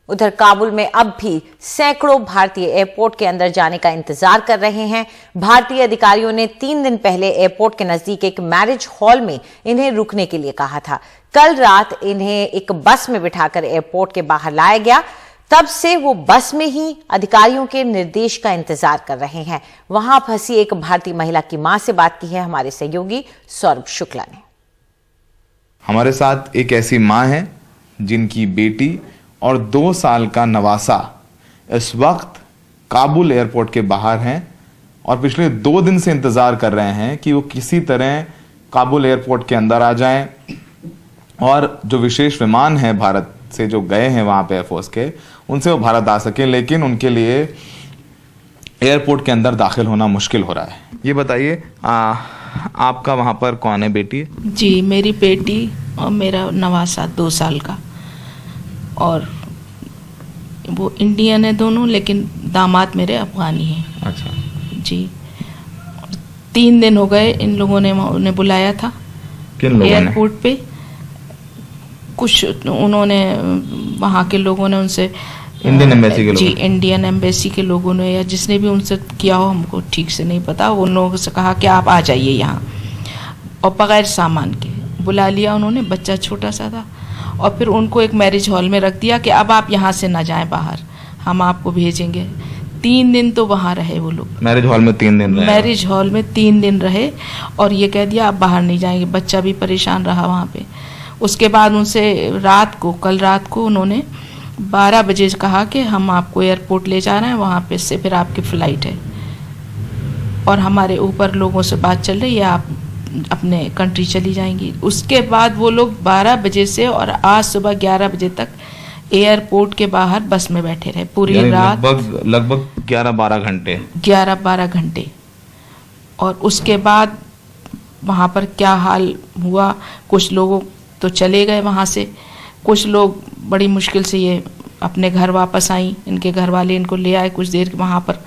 उधर काबुल में अब भी सैकड़ों भारतीय एयरपोर्ट के अंदर जाने का इंतजार कर रहे हैं। भारतीय अधिकारियों ने 3 दिन पहले एयरपोर्ट के नजदीक एक मैरिज हॉल में इन्हें रुकने के लिए कहा था। कल रात इन्हें एक बस में बिठाकर एयरपोर्ट के बाहर लाया गया। तब से वो बस में ही अधिकारियों के निर्देश का इंतजार कर रहे हैं। वहां फंसी एक भारतीय महिला की मां से बात की है हमारे सहयोगी सौरभ शुक्ला ने। हमारे साथ एक ऐसी मां है जिनकी बेटी और 2 साल का नवासा इस वक्त काबुल एयरपोर्ट के बाहर हैं और पिछले 2 दिन से इंतजार कर रहे हैं कि वो किसी तरह काबुल एयरपोर्ट के अंदर आ जाएं और जो विशेष विमान है भारत से जो गए हैं वहां पे एयरफोर्स के, उनसे वो भारत आ सके, लेकिन उनके लिए एयरपोर्ट के अंदर दाखिल होना मुश्किल हो रहा है। ये बताइए, आपका वहां पर कौन है? बेटी? जी, मेरी बेटी और मेरा नवासा 2 साल का, और वो इंडियन है दोनों, लेकिन दामाद मेरे अफगानी हैं। अच्छा जी, 3 दिन हो गए इन लोगों ने उन्हें बुलाया था। किन लोगों ने? एयरपोर्ट पे कुछ उन्होंने वहाँ के लोगों ने उनसे, इंडियन एम्बेसी के लोग? जी, इंडियन एम्बेसी के लोगों ने या जिसने भी उनसे किया हो, हमको ठीक से नहीं पता। उन लोगों से कहा कि आप आ जाइए यहाँ, और बगैर सामान के बुला लिया उन्होंने। बच्चा छोटा सा था, और फिर उनको एक मैरिज हॉल में रख दिया कि अब आप यहाँ से ना जाएं बाहर, हम आपको भेजेंगे। 3 दिन तो वहाँ रहे वो लोग। मैरिज हॉल में 3 दिन रहे? मैरिज हॉल में 3 दिन रहे, और ये कह दिया आप बाहर नहीं जाएंगे। बच्चा भी परेशान रहा वहाँ पे। उसके बाद उनसे कल रात को उन्होंने 12 बजे कहा कि हम आपको एयरपोर्ट ले जा रहे हैं, वहाँ पे से फिर आपकी फ़्लाइट है, और हमारे ऊपर लोगों से बात चल रही है, आप अपने कंट्री चली जाएंगी। उसके बाद वो लोग 12 बजे से और आज सुबह 11 बजे तक एयरपोर्ट के बाहर बस में बैठे रहे पूरी रात, लगभग 11-12 घंटे। 11-12 घंटे। और उसके बाद वहाँ पर क्या हाल हुआ, कुछ लोगों तो चले गए वहाँ से, कुछ लोग बड़ी मुश्किल से ये अपने घर वापस आई। इनके घर वाले इनको ले आए। कुछ देर वहाँ पर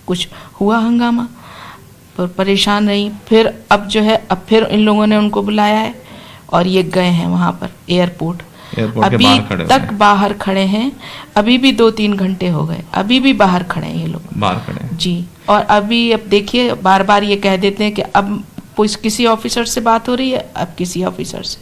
कुछ हुआ हंगामा, पर परेशान रही। फिर अब जो है, अब फिर इन लोगों ने उनको बुलाया है और ये गए हैं वहाँ पर एयरपोर्ट अभी तक बाहर खड़े हैं। अभी भी 2-3 घंटे हो गए, अभी भी बाहर खड़े हैं ये लोग, बाहर खड़े हैं जी। और अभी अब देखिए, बार बार ये कह देते हैं कि अब किसी ऑफिसर से बात हो रही है, अब किसी ऑफिसर से,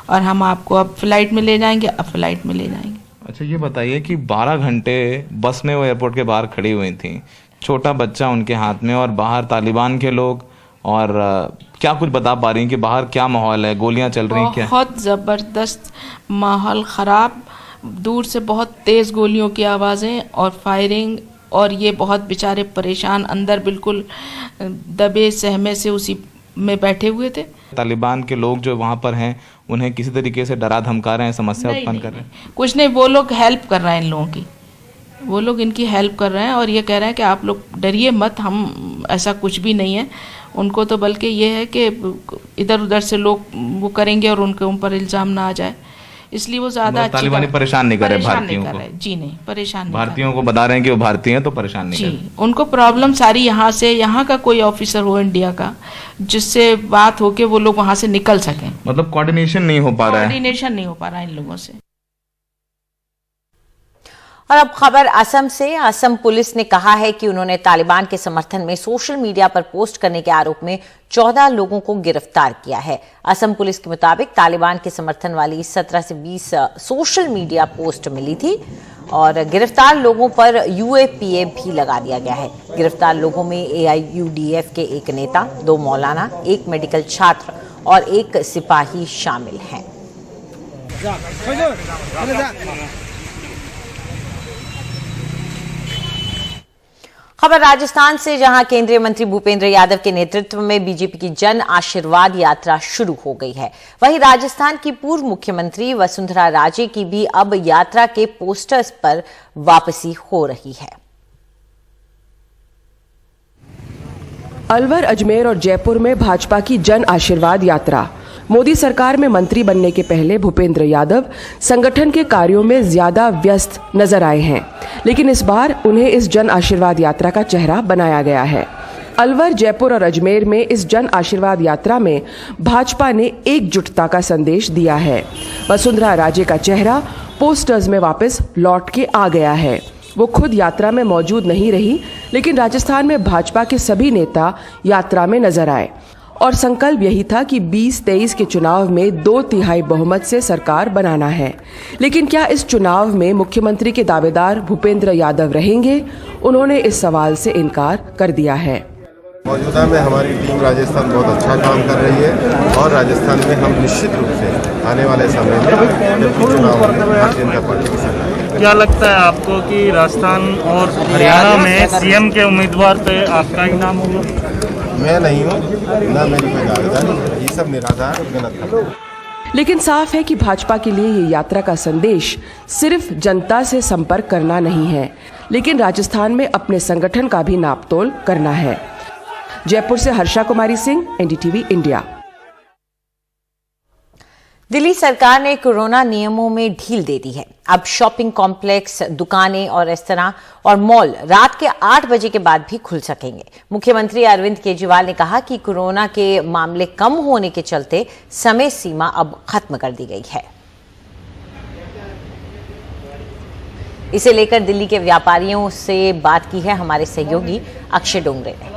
और हम आपको अब फ्लाइट में ले जाएंगे, अब फ्लाइट में ले जाएंगे। अच्छा, ये बताइए कि 12 घंटे बस में वो एयरपोर्ट के बाहर खड़ी हुई थी, छोटा बच्चा उनके हाथ में, और बाहर तालिबान के लोग, और क्या कुछ बता पा रही हैं कि बाहर क्या माहौल है? गोलियां चल रही हैं क्या? बहुत ज़बरदस्त माहौल, ख़राब। दूर से बहुत तेज़ गोलियों की आवाज़ें और फायरिंग, और ये बहुत बेचारे परेशान, अंदर बिल्कुल दबे सहमे से उसी में बैठे हुए थे। तालिबान के लोग जो वहाँ पर हैं, उन्हें किसी तरीके से डरा धमका रहे हैं, समस्या उत्पन्न कर रहे हैं? कुछ नहीं, वो लोग हेल्प कर रहे हैं इन लोगों की, वो लोग इनकी हेल्प कर रहे हैं, और ये कह रहे हैं कि आप लोग डरिए मत, हम ऐसा कुछ भी नहीं है। उनको तो बल्कि ये है कि इधर उधर से लोग वो करेंगे और उनके ऊपर इल्ज़ाम ना आ जाए, इसलिए वो ज़्यादा तालिबानी परेशान नहीं कर रहे भारतीयों को? जी नहीं, परेशान नहीं, भारतीयों को बता रहे हैं कि वो भारतीय हैं तो परेशान नहीं कर रहे। उनको प्रॉब्लम सारी यहाँ से, यहाँ का कोई ऑफिसर हो इंडिया का जिससे बात हो के वो लोग वहाँ से निकल सकें। मतलब कोऑर्डिनेशन नहीं हो पा रहा है? कोऑर्डिनेशन नहीं हो पा रहा है इन लोगों से। और अब खबर असम से। असम पुलिस ने कहा है कि उन्होंने तालिबान के समर्थन में सोशल मीडिया पर पोस्ट करने के आरोप में 14 लोगों को गिरफ्तार किया है। असम पुलिस के मुताबिक तालिबान के समर्थन वाली 17 से 20 सोशल मीडिया पोस्ट मिली थी, और गिरफ्तार लोगों पर UAPA भी लगा दिया गया है। गिरफ्तार लोगों में AIUDF के एक नेता, 2 मौलाना, 1 मेडिकल छात्र और 1 सिपाही शामिल हैं। खबर राजस्थान से, जहां केंद्रीय मंत्री भूपेंद्र यादव के नेतृत्व में बीजेपी की जन आशीर्वाद यात्रा शुरू हो गई है। वहीं राजस्थान की पूर्व मुख्यमंत्री वसुंधरा राजे की भी अब यात्रा के पोस्टर्स पर वापसी हो रही है। अलवर, अजमेर और जयपुर में भाजपा की जन आशीर्वाद यात्रा। मोदी सरकार में मंत्री बनने के पहले भूपेंद्र यादव संगठन के कार्यों में ज्यादा व्यस्त नजर आए हैं, लेकिन इस बार उन्हें इस जन आशीर्वाद यात्रा का चेहरा बनाया गया है। अलवर, जयपुर और अजमेर में इस जन आशीर्वाद यात्रा में भाजपा ने एकजुटता का संदेश दिया है। वसुंधरा राजे का चेहरा पोस्टर्स में वापस लौट के आ गया है। वो खुद यात्रा में मौजूद नहीं रही, लेकिन राजस्थान में भाजपा के सभी नेता यात्रा में नजर आए और संकल्प यही था कि 2023 के चुनाव में 2/3 बहुमत से सरकार बनाना है। लेकिन क्या इस चुनाव में मुख्यमंत्री के दावेदार भूपेंद्र यादव रहेंगे? उन्होंने इस सवाल से इनकार कर दिया है। मौजूदा में हमारी टीम राजस्थान बहुत अच्छा काम कर रही है और राजस्थान में हम निश्चित रूप से आने वाले समय में जब चुनाव होंगे भारतीय जनता पार्टी की सरकार। क्या लगता है आपको कि राजस्थान और हरियाणा में सीएम के उम्मीदवार पे आपका ही नाम होगा? मैं नहीं हूँ, ना मेरी कोई दावेदारी है, ये सब निराधार और गलत है। लेकिन साफ है कि भाजपा के लिए ये यात्रा का संदेश सिर्फ जनता से संपर्क करना नहीं है, लेकिन राजस्थान में अपने संगठन का भी नापतोल करना है। जयपुर से हर्षा कुमारी सिंह, एनडीटीवी इंडिया। दिल्ली सरकार ने कोरोना नियमों में ढील दे दी है। अब शॉपिंग कॉम्प्लेक्स, दुकानें और रेस्तरां और मॉल रात के 8 बजे के बाद भी खुल सकेंगे। मुख्यमंत्री अरविंद केजरीवाल ने कहा कि कोरोना के मामले कम होने के चलते समय सीमा अब खत्म कर दी गई है। इसे लेकर दिल्ली के व्यापारियों से बात की है हमारे सहयोगी अक्षय डोंगरे ने।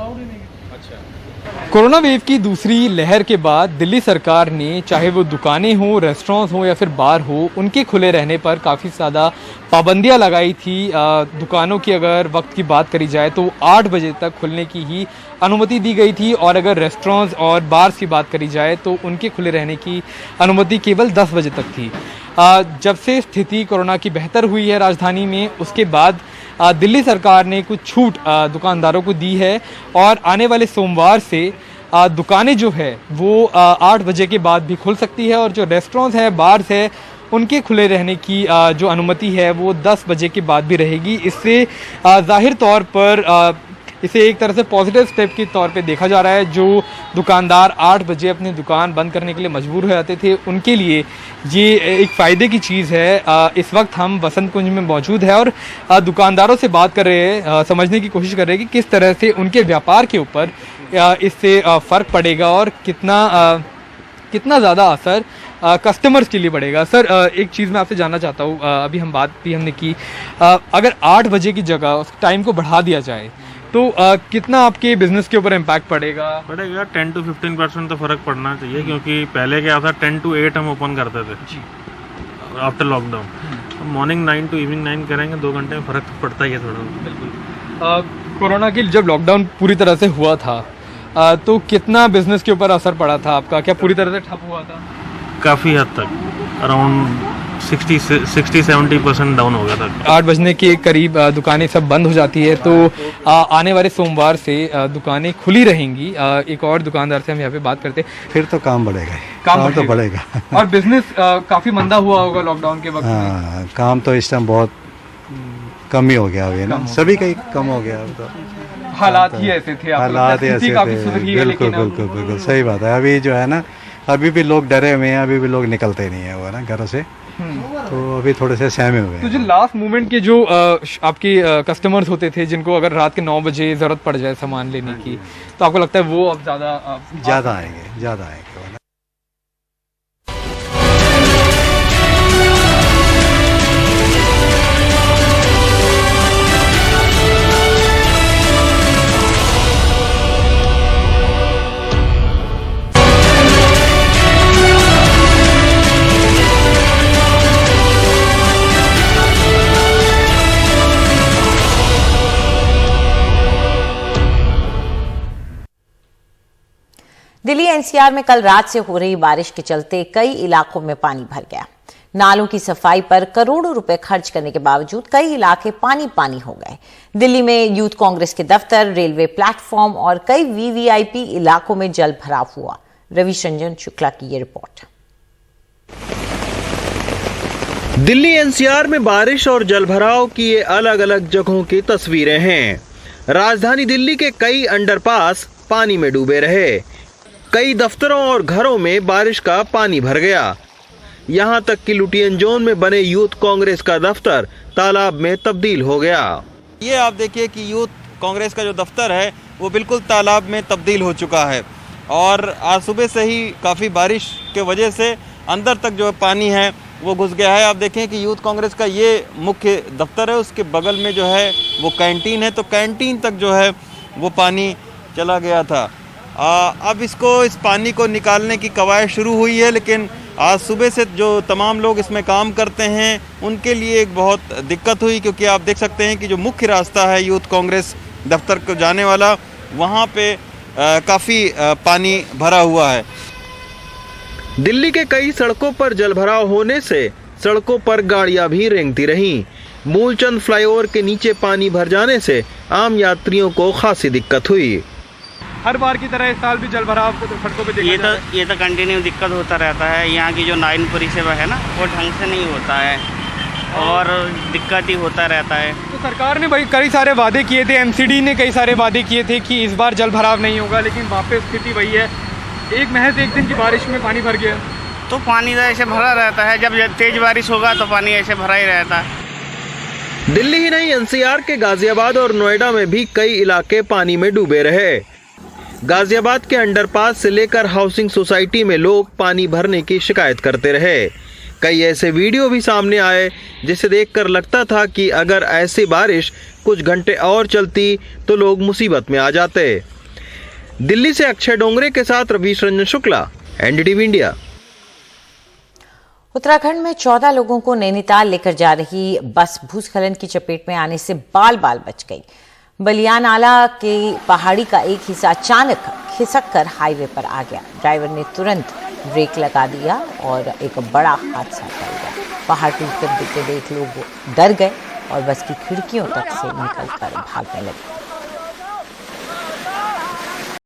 कोरोना वेव की दूसरी लहर के बाद दिल्ली सरकार ने, चाहे वो दुकानें हो, रेस्टोरेंट्स हो या फिर बार हो, उनके खुले रहने पर काफ़ी ज़्यादा पाबंदियां लगाई थी। दुकानों की अगर वक्त की बात करी जाए तो 8 बजे तक खुलने की ही अनुमति दी गई थी और अगर रेस्टोरेंट्स और बार्स की बात करी जाए तो उनके खुले रहने की अनुमति केवल 10 बजे तक थी। जब से स्थिति कोरोना की बेहतर हुई है राजधानी में, उसके बाद दिल्ली सरकार ने कुछ छूट दुकानदारों को दी है और आने वाले सोमवार से दुकानें जो है वो 8 बजे के बाद भी खुल सकती है और जो रेस्टोरेंट्स है, बार्स है, उनके खुले रहने की जो अनुमति है वो 10 बजे के बाद भी रहेगी। इससे जाहिर तौर पर इसे एक तरह से पॉजिटिव स्टेप के तौर पे देखा जा रहा है। जो दुकानदार 8 बजे अपनी दुकान बंद करने के लिए मजबूर हो जाते थे, उनके लिए ये एक फ़ायदे की चीज़ है। इस वक्त हम बसंत कुंज में मौजूद है और दुकानदारों से बात कर रहे हैं, समझने की कोशिश कर रहे हैं कि किस तरह से उनके व्यापार के ऊपर इससे फ़र्क पड़ेगा और कितना ज़्यादा असर कस्टमर्स के लिए बढ़ेगा। सर, एक चीज़ मैं आपसे जानना चाहता हूँ, अभी हम बात भी हमने की, अगर 8 बजे की जगह उस टाइम को बढ़ा दिया जाए तो कितना आपके बिजनेस के ऊपर इम्पैक्ट पड़ेगा? 10 to 15% तो फर्क पड़ना चाहिए, क्योंकि पहले क्या था 10 to 8 हम ओपन करते थे after lockdown. Morning 9 to evening 9 करेंगे, 2 घंटे में फर्क तो पड़ता ही है थोड़ा। बिल्कुल। कोरोना की जब लॉकडाउन पूरी तरह से हुआ था तो कितना बिजनेस के ऊपर असर पड़ा था आपका? क्या पूरी तरह से ठप हुआ था? काफ़ी हद तक, अराउंड 60-70% डाउन हो गया था। 8 बजने के करीब दुकानें सब बंद हो जाती है, तो आने वाले सोमवार से दुकानें खुली रहेंगी। एक और दुकानदार से हम यहाँ पे बात करते हैं। फिर तो काम बढ़ेगा, काम तो बढ़ेगा। और बिजनेस काफी मंदा हुआ होगा लॉकडाउन के वक्त हाँ, काम तो इस टाइम बहुत कम ही हो गया अभी ना, सभी का ही कम हो गया। तो हालात ही ऐसे थे, हालात ऐसे थे। बिल्कुल बिल्कुल बिल्कुल सही बात है। अभी जो है ना, अभी भी लोग डरे हुए हैं, अभी भी लोग निकलते नहीं है वो ना घरों से, तो अभी थोड़े से सहमे हुए हैं। तो जो लास्ट मोमेंट के जो आपके कस्टमर्स होते थे, जिनको अगर रात के 9 बजे जरूरत पड़ जाए सामान लेने की, तो आपको लगता है वो अब ज़्यादा आएंगे। दिल्ली एनसीआर में कल रात से हो रही बारिश के चलते कई इलाकों में पानी भर गया। नालों की सफाई पर करोड़ों रुपए खर्च करने के बावजूद कई इलाके पानी पानी हो गए। दिल्ली में यूथ कांग्रेस के दफ्तर, रेलवे प्लेटफॉर्म और कई वीवीआईपी इलाकों में जल भराव हुआ। रविशंजन शुक्ला की ये रिपोर्ट। दिल्ली एनसीआर में बारिश और जलभराव की ये अलग अलग जगहों की तस्वीरें हैं। राजधानी दिल्ली के कई अंडरपास पानी में डूबे रहे। कई दफ्तरों और घरों में बारिश का पानी भर गया। यहां तक कि लुटियन जोन में बने यूथ कांग्रेस का दफ्तर तालाब में तब्दील हो गया। ये आप देखिए कि यूथ कांग्रेस का जो दफ्तर है वो बिल्कुल तालाब में तब्दील हो चुका है और आज सुबह से ही काफ़ी बारिश के वजह से अंदर तक जो पानी है वो घुस गया है। आप देखें कि यूथ कांग्रेस का ये मुख्य दफ्तर है, उसके बगल में जो है वो कैंटीन है, तो कैंटीन तक जो है वो पानी चला गया था। अब इस पानी को निकालने की कवायद शुरू हुई है, लेकिन आज सुबह से जो तमाम लोग इसमें काम करते हैं उनके लिए एक बहुत दिक्कत हुई, क्योंकि आप देख सकते हैं कि जो मुख्य रास्ता है यूथ कांग्रेस दफ्तर को जाने वाला, वहाँ पे काफ़ी पानी भरा हुआ है। दिल्ली के कई सड़कों पर जलभराव होने से सड़कों पर गाड़ियां भी रेंगती रहीं। मूलचंद फ्लाईओवर के नीचे पानी भर जाने से आम यात्रियों को खासी दिक्कत हुई। हर बार की तरह इस साल भी जलभराव सड़कों पे देखा जा रहा है। ये तो कंटिन्यू दिक्कत होता रहता है। यहाँ की जो नाइन परिसेवा है ना, वो ढंग से नहीं होता है और दिक्कत ही होता रहता है। तो सरकार ने भाई कई सारे वादे किए थे, एमसीडी ने कई सारे वादे किए थे कि इस बार जलभराव नहीं होगा, लेकिन वापस स्थिति वही है। महज एक दिन की बारिश में पानी भर गया। तो पानी तो ऐसे भरा रहता है, जब तेज बारिश होगा तो पानी ऐसे भरा ही रहता है। दिल्ली ही नहीं, एनसीआर के गाजियाबाद और नोएडा में भी कई इलाके पानी में डूबे रहे। गाजियाबाद के अंडरपास से लेकर हाउसिंग सोसाइटी में लोग पानी भरने की शिकायत करते रहे। कई ऐसे वीडियो भी सामने आए जिसे देखकर लगता था कि अगर ऐसी बारिश कुछ घंटे और चलती तो लोग मुसीबत में आ जाते। दिल्ली से अक्षय डोंगरे के साथ रवीश रंजन शुक्ला, एनडीटीवी इंडिया। उत्तराखंड में 14 लोगों को नैनीताल लेकर जा रही बस भूस्खलन की चपेट में आने से बाल बाल बच गई। बलियानाला की पहाड़ी का एक हिस्सा अचानक खिसक कर हाईवे पर आ गया। ड्राइवर ने तुरंत ब्रेक लगा दिया और एक बड़ा हादसा टल गया। पहाड़ टूटकर गिरते देख लोग डर गए और बस की खिड़कियों तक से निकलकर भागने लगे।